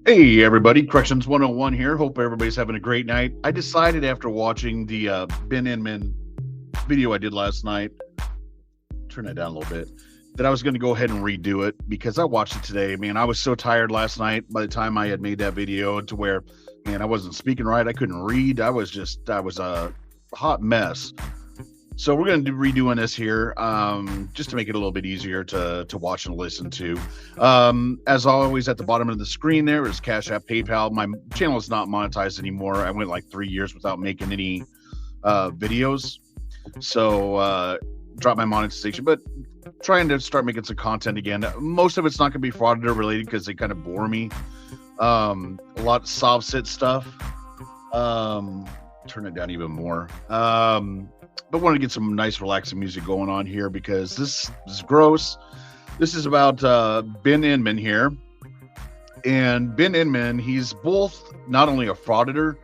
Hey everybody, Corrections 101 here. Hope everybody's having a great night. I decided after watching the Ben Inman video I did last night, turn that down a little bit, that I was going to go ahead and redo it because I watched it today. Man, I was so tired last night by the time I had made that video to where, man, I wasn't speaking right. I couldn't read. I was a hot mess. So we're going to be redoing this here just to make it a little bit easier to watch and listen to. As always, at the bottom of the screen there is Cash App, PayPal. My channel is not monetized anymore. I went like 3 years without making any videos. So dropped my monetization, but trying to start making some content again. Most of it's not going to be Frauditor related because they kind of bore me. A lot of soft sit stuff. Turn it down even more. But want to get some nice relaxing music going on here because this is gross. This is about Ben Inman here. And Ben Inman, he's both not only a frauditor,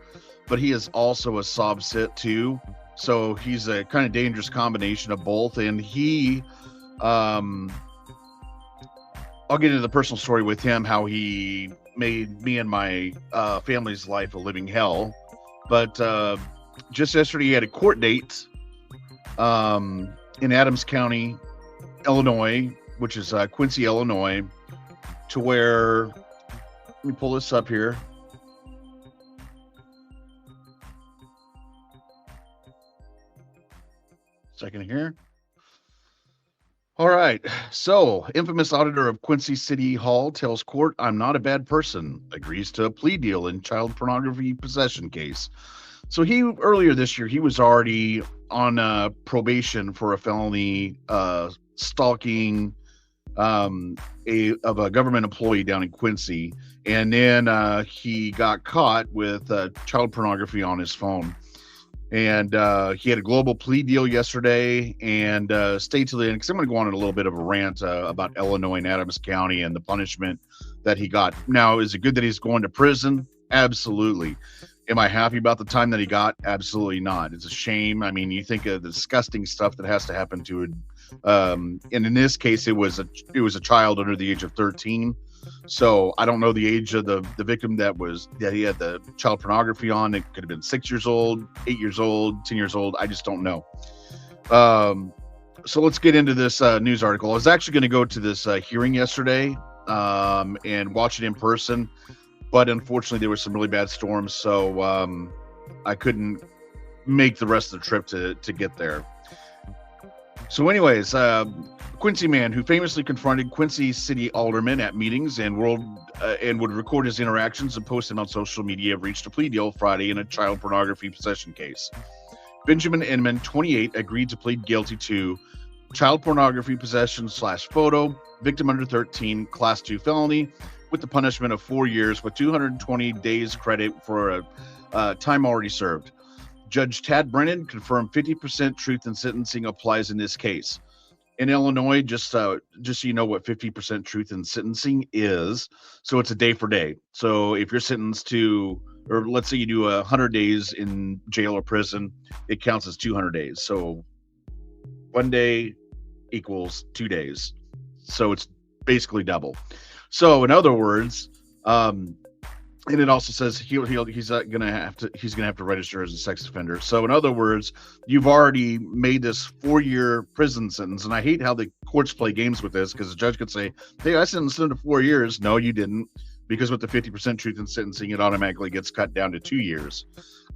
but he is also a sob sit too. So he's a kind of dangerous combination of both. And he, I'll get into the personal story with him, how he made me and my family's life a living hell. But just yesterday, he had a court date in Adams County, Illinois, which is Quincy, Illinois, to where, let me pull this up here. Second here. All right. So, infamous auditor of Quincy City Hall tells court, "I'm not a bad person," agrees to a plea deal in child pornography possession case. So he earlier this year, he was already on probation for a felony stalking of a government employee down in Quincy. And then he got caught with child pornography on his phone. And he had a global plea deal yesterday, and stay till the end because I'm going to go on a little bit of a rant about Illinois and Adams County and the punishment that he got. Now, is it good that he's going to prison? Absolutely. Am I happy about the time that he got? Absolutely not. It's a shame. I mean, you think of the disgusting stuff that has to happen to it. And in this case, it was a child under the age of 13. So I don't know the age of the victim that he had the child pornography on. It could have been 6 years old, 8 years old, 10 years old. I just don't know. So let's get into this news article. I was actually going to go to this hearing yesterday and watch it in person. But unfortunately, there were some really bad storms, so I couldn't make the rest of the trip to get there. So anyways, Quincy man who famously confronted Quincy city aldermen at meetings and would record his interactions and post them on social media reached a plea deal Friday in a child pornography possession case. Benjamin Inman, 28, agreed to plead guilty to child pornography possession / photo, victim under 13, class 2 felony, with the punishment of 4 years with 220 days credit for time already served. Judge Tad Brennan confirmed 50% truth in sentencing applies in this case. In Illinois, just so you know what 50% truth in sentencing is, so it's a day for day. So if you're sentenced to, or let's say you do 100 days in jail or prison, it counts as 200 days. So 1 day equals 2 days. So it's basically double. So in other words, and it also says he's gonna have to register as a sex offender. So in other words, you've already made this 4-year prison sentence, and I hate how the courts play games with this because the judge could say, "Hey, I sentenced him to 4 years." No, you didn't, because with the 50% truth in sentencing, it automatically gets cut down to 2 years.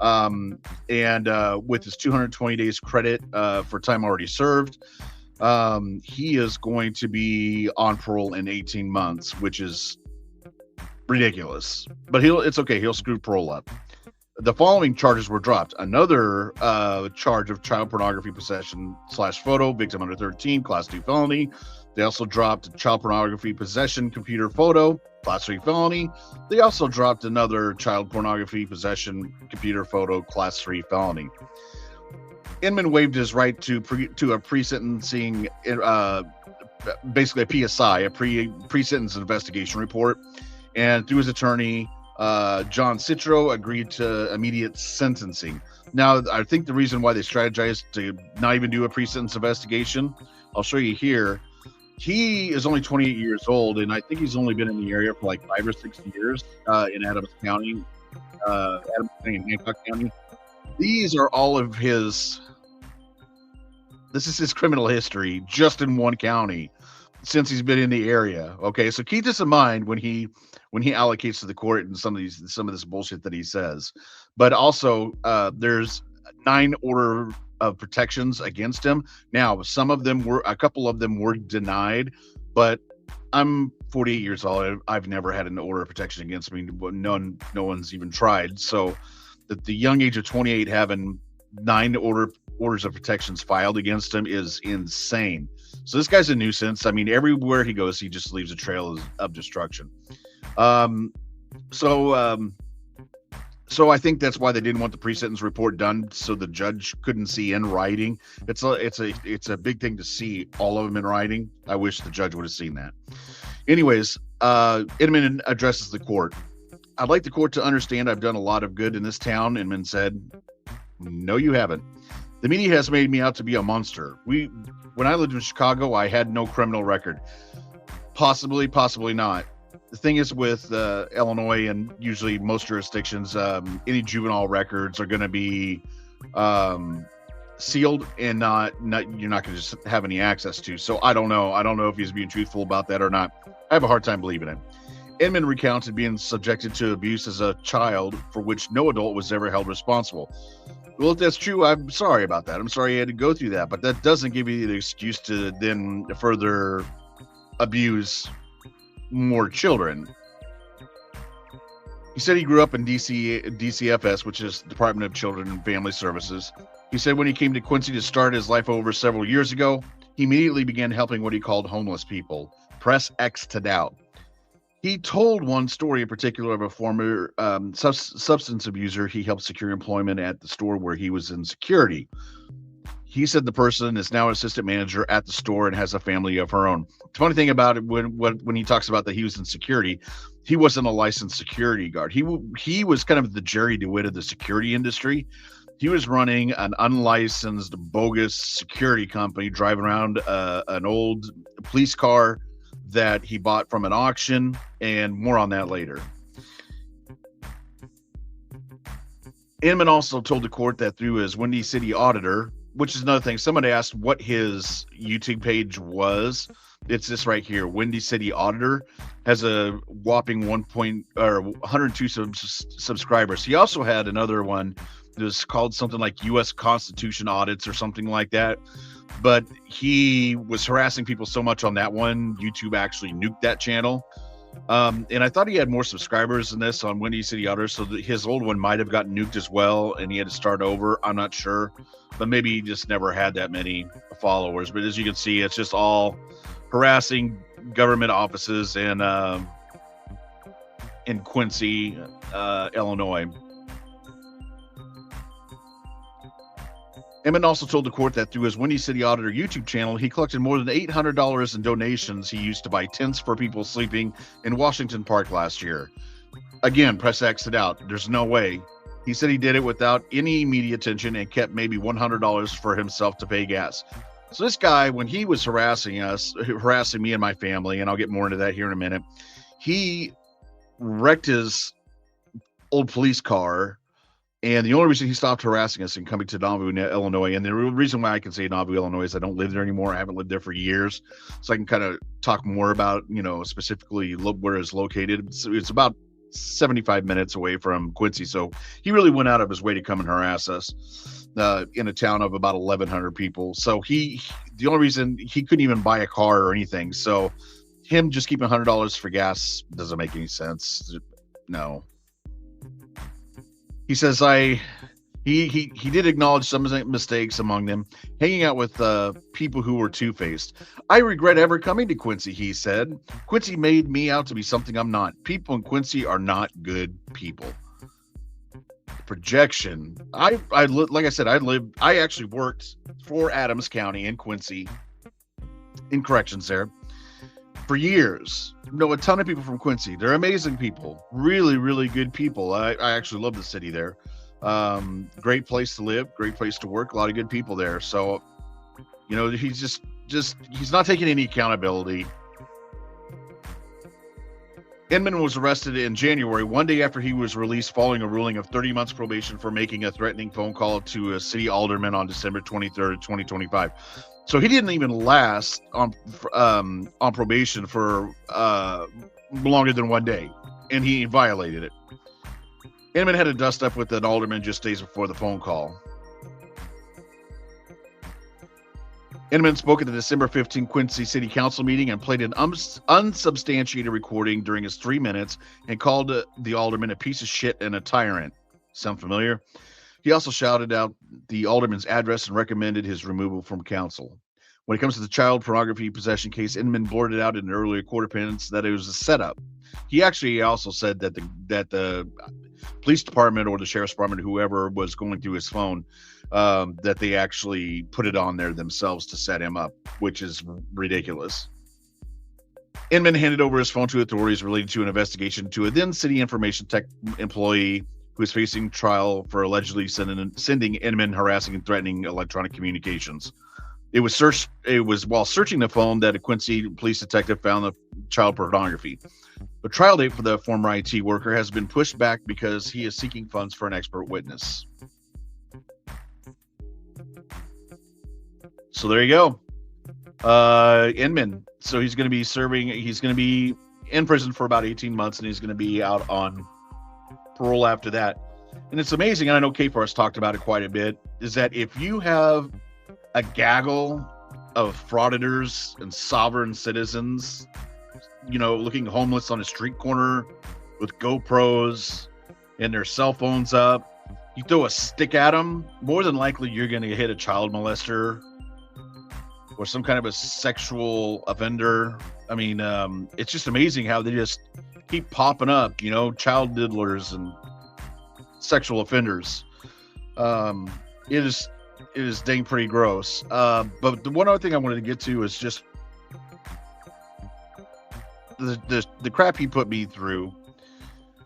And with his 220 days credit for time already served. He is going to be on parole in 18 months, which is ridiculous. But it's okay. He'll screw parole up. The following charges were dropped. Another charge of child pornography possession / photo, victim under 13, class 2 felony. They also dropped child pornography possession, computer photo, class 3 felony. They also dropped another child pornography possession, computer photo, class 3 felony. Inman waived his right to a pre-sentencing, basically a PSI, a pre-sentence investigation report, and through his attorney, John Citro, agreed to immediate sentencing. Now, I think the reason why they strategized to not even do a pre-sentence investigation, I'll show you here, He is only 28 years old, and I think he's only been in the area for like 5 or 6 years in Adams County, Adams County and Hancock County. These are all of his. This is his criminal history just in one county since he's been in the area. Okay, so keep this in mind when he allocates to the court and some of this bullshit that he says. But also, there's 9 order of protections against him. Now, a couple of them were denied, but I'm 48 years old. I've never had an order of protection against me. No one's even tried. So, that the young age of 28 having 9 orders of protections filed against him is insane. So this guy's a nuisance. I mean, everywhere he goes, he just leaves a trail of destruction. So I think that's why they didn't want the pre-sentence report done, so the judge couldn't see in writing. It's a big thing to see all of them in writing. I wish the judge would have seen that. Anyways, Inman addresses the court. I'd like the court to understand I've done a lot of good in this town. Inman said, "No, you haven't. The media has made me out to be a monster. When I lived in Chicago, I had no criminal record. Possibly not. The thing is with Illinois and usually most jurisdictions, any juvenile records are going to be sealed and not you're not going to just have any access to. So I don't know. I don't know if he's being truthful about that or not. I have a hard time believing it." Inman recounted being subjected to abuse as a child for which no adult was ever held responsible. Well, if that's true, I'm sorry about that. I'm sorry you had to go through that, but that doesn't give you the excuse to then further abuse more children. He said he grew up in DCFS, which is Department of Children and Family Services. He said when he came to Quincy to start his life over several years ago, he immediately began helping what he called homeless people. Press X to doubt. He told one story in particular of a former substance abuser he helped secure employment at the store where he was in security. He said the person is now an assistant manager at the store and has a family of her own. The funny thing about it, when he talks about that he was in security, he wasn't a licensed security guard. He was kind of the Jerry DeWitt of the security industry. He was running an unlicensed, bogus security company, driving around an old police car that he bought from an auction, and more on that later. Inman also told the court that through his Windy City auditor, which is another thing, somebody asked what his YouTube page was. It's this right here. Windy City Auditor has a whopping 102 subscribers. He also had another one that was called something like U.S. Constitution Audits or something like that. But he was harassing people so much on that one, YouTube actually nuked that channel. And I thought he had more subscribers than this on Windy City Auditor, so that his old one might have gotten nuked as well, and he had to start over. I'm not sure, but maybe he just never had that many followers. But as you can see, it's just all harassing government offices in Quincy, Illinois. Inman also told the court that through his Windy City Auditor YouTube channel, he collected more than $800 in donations he used to buy tents for people sleeping in Washington Park last year. Again, press X it out. There's no way. He said he did it without any media attention and kept maybe $100 for himself to pay gas. So this guy, when he was harassing me and my family, and I'll get more into that here in a minute, he wrecked his old police car. And the only reason he stopped harassing us and coming to Nauvoo, Illinois, and the reason why I can say Nauvoo, Illinois, is I don't live there anymore. I haven't lived there for years, so I can kind of talk more about, specifically where it's located. It's about 75 minutes away from Quincy, so he really went out of his way to come and harass us in a town of about 1,100 people. So the only reason he couldn't even buy a car or anything, so him just keeping $100 for gas doesn't make any sense. No. He says he did acknowledge some mistakes, among them hanging out with people who were two-faced. I regret ever coming to Quincy, he said. Quincy made me out to be something I'm not. People in Quincy are not good people. Projection. Like I said, I actually worked for Adams County in Quincy in corrections there for years. Know a ton of people from Quincy. They're amazing people, really, really good people. I actually love the city there. Great place to live, great place to work, a lot of good people there. So, he's just he's not taking any accountability. Inman was arrested in January, one day after he was released following a ruling of 30 months probation for making a threatening phone call to a city alderman on December 23rd, 2025. So he didn't even last on probation for longer than one day, and he violated it. Inman had a dust up with an alderman just days before the phone call. Inman spoke at the December 15 Quincy City Council meeting and played an unsubstantiated recording during his 3 minutes and called the alderman a piece of shit and a tyrant. Sound familiar? He also shouted out the alderman's address and recommended his removal from council. When it comes to the child pornography possession case, Inman blurted out in an earlier court appearance that it was a setup. He actually also said that the police department or the sheriff's department, whoever was going through his phone, that they actually put it on there themselves to set him up, which is ridiculous. Inman handed over his phone to authorities related to an investigation to a then city information tech employee who is facing trial for allegedly sending Inman harassing and threatening electronic communications. It was while searching the phone that a Quincy police detective found the child pornography. The trial date for the former IT worker has been pushed back because he is seeking funds for an expert witness. So there you go. Inman. So he's going to be in prison for about 18 months, and he's going to be out on parole after that. And it's amazing, and I know K-Far talked about it quite a bit, is that if you have a gaggle of frauditors and sovereign citizens, looking homeless on a street corner with GoPros and their cell phones up, you throw a stick at them, more than likely you're going to hit a child molester or some kind of a sexual offender. I mean, it's just amazing how they just keep popping up, child diddlers and sexual offenders. It is dang pretty gross. But the one other thing I wanted to get to is just the crap he put me through.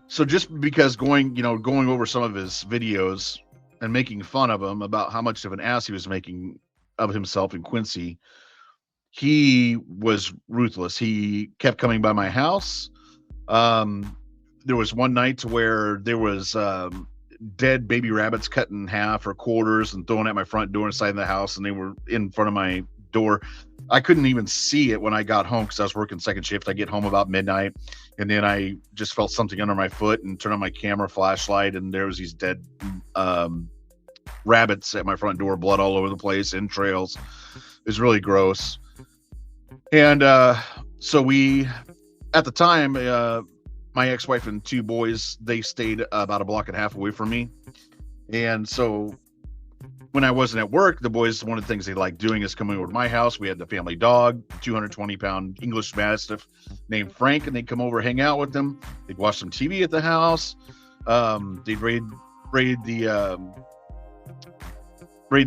So just because going over some of his videos and making fun of him about how much of an ass he was making of himself in Quincy, he was ruthless. He kept coming by my house. There was one night to where there was dead baby rabbits cut in half or quarters and thrown at my front door inside the house, and they were in front of my door. I couldn't even see it when I got home because I was working second shift. I get home about midnight, and then I just felt something under my foot and turned on my camera flashlight, and there was these dead rabbits at my front door, blood all over the place, entrails. It was really gross. And so we, at the time, my ex-wife and two boys, they stayed about a block and a half away from me. And so when I wasn't at work, the boys, one of the things they liked doing is coming over to my house. We had the family dog, 220-pound English Mastiff named Frank, and they'd come over, hang out with them. They'd watch some TV at the house. They'd raid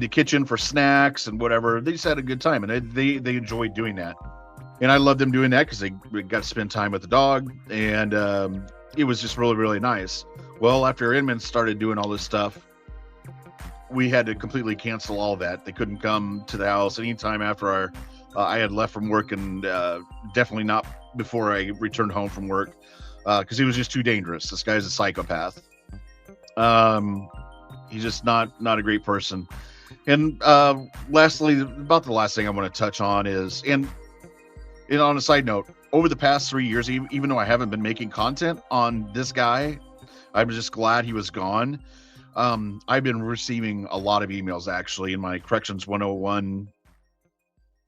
the kitchen for snacks and whatever. They just had a good time, and they enjoyed doing that. And I loved them doing that because they got to spend time with the dog, and it was just really, really nice. Well, after Inman started doing all this stuff, we had to completely cancel all that. They couldn't come to the house anytime after I had left from work, and definitely not before I returned home from work, because he was just too dangerous. This guy's a psychopath. He's just not a great person. And lastly, about the last thing I want to touch on is, and on a side note, over the past 3 years, even though I haven't been making content on this guy, I'm just glad he was gone. I've been receiving a lot of emails actually in my Corrections 101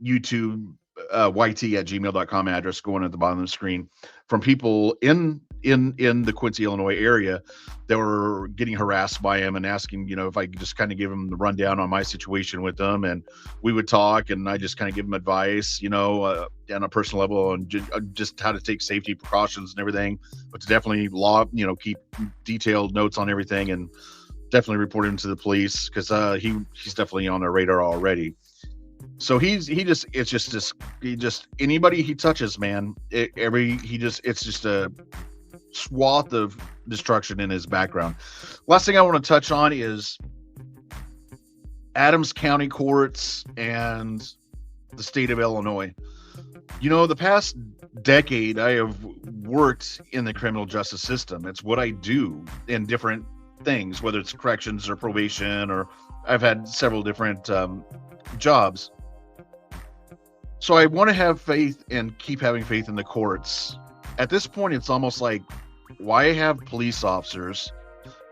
YouTube yt@gmail.com address going at the bottom of the screen from people in the Quincy, Illinois area that were getting harassed by him and asking, if I could just kind of give him the rundown on my situation with them, and we would talk, and I just kind of give him advice, on a personal level, and just how to take safety precautions and everything, but to definitely keep detailed notes on everything, and definitely report him to the police because he's definitely on their radar already. So it's just anybody he touches, man, it's just a swath of destruction in his background. Last thing I want to touch on is Adams County courts and the state of Illinois. You know, the past decade, I have worked in the criminal justice system. It's what I do in different things, whether it's corrections or probation, or I've had several different jobs. So I want to have faith and keep having faith in the courts. At this point, it's almost like, why have police officers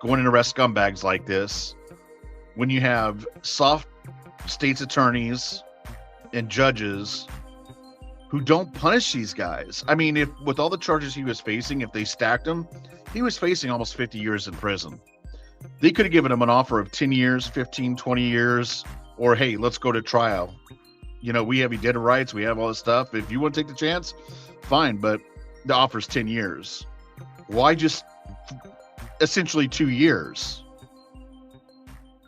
go in and arrest scumbags like this when you have soft state's attorneys and judges who don't punish these guys? I mean, if with all the charges he was facing, if they stacked him, he was facing almost 50 years in prison. They could have given him an offer of 10 years, 15, 20 years, or hey, let's go to trial. You know, we have you dead rights, we have all this stuff. If you want to take the chance, fine, but the offer's 10 years. Why just essentially 2 years?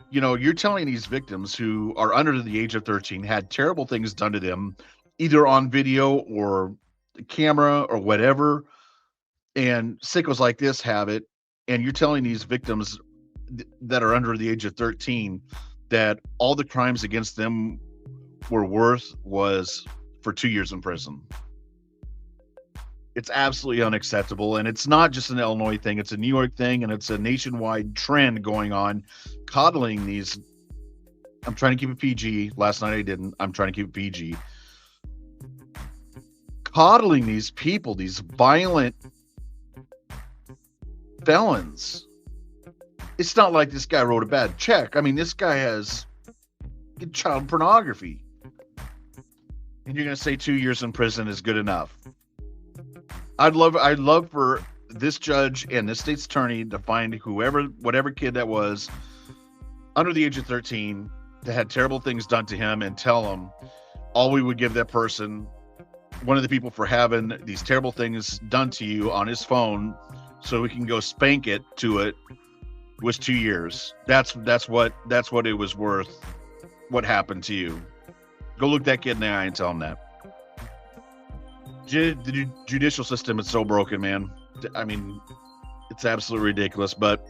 You know, you're telling these victims who are under the age of 13, had terrible things done to them, either on video or camera or whatever, and sickos like this have it, and you're telling these victims that are under the age of 13 that all the crimes against them were worth was for 2 years in prison. It's absolutely unacceptable, and it's not just an Illinois thing, it's a New York thing, and it's a nationwide trend going on, coddling these. I'm trying to keep it PG. Last night I didn't. I'm trying to keep it PG. Coddling these people, these violent felons. It's not like this guy wrote a bad check. I mean, this guy has child pornography. And you're going to say 2 years in prison is good enough. I'd love for this judge and this state's attorney to find whatever kid that was under the age of 13 that had terrible things done to him, and tell him all we would give that person, one of the people, for having these terrible things done to you on his phone so we can go spank it to it, was 2 years. That's what it was worth, what happened to you. Go look that kid in the eye and tell him that. The judicial system is so broken, man. I mean, it's absolutely ridiculous, but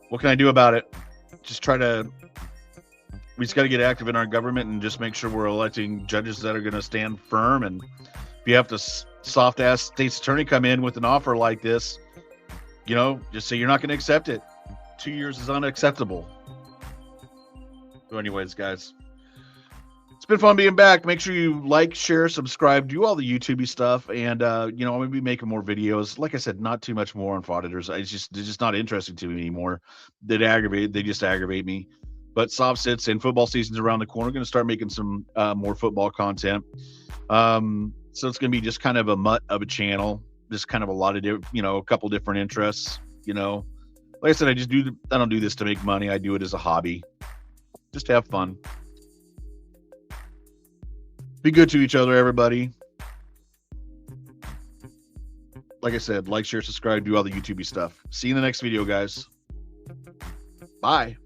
what can I do about it? We just got to get active in our government and just make sure we're electing judges that are going to stand firm. And if you have to soft ass state's attorney come in with an offer like this, you know, just say you're not going to accept it. 2 years is unacceptable. So anyways, guys, it's been fun being back. Make sure you like, share, subscribe, do all the YouTubey stuff. And, you know, I'm going to be making more videos. Like I said, not too much more on frauditors. They're just not interesting to me anymore. They just aggravate me. But soft sits and football season's around the corner. We're going to start making some more football content. So it's going to be just kind of a mutt of a channel. Just kind of a lot of, a couple different interests, Like I said, I don't do this to make money. I do it as a hobby. Just have fun. Be good to each other, everybody. Like I said, like, share, subscribe, do all the YouTubey stuff. See you in the next video, guys. Bye.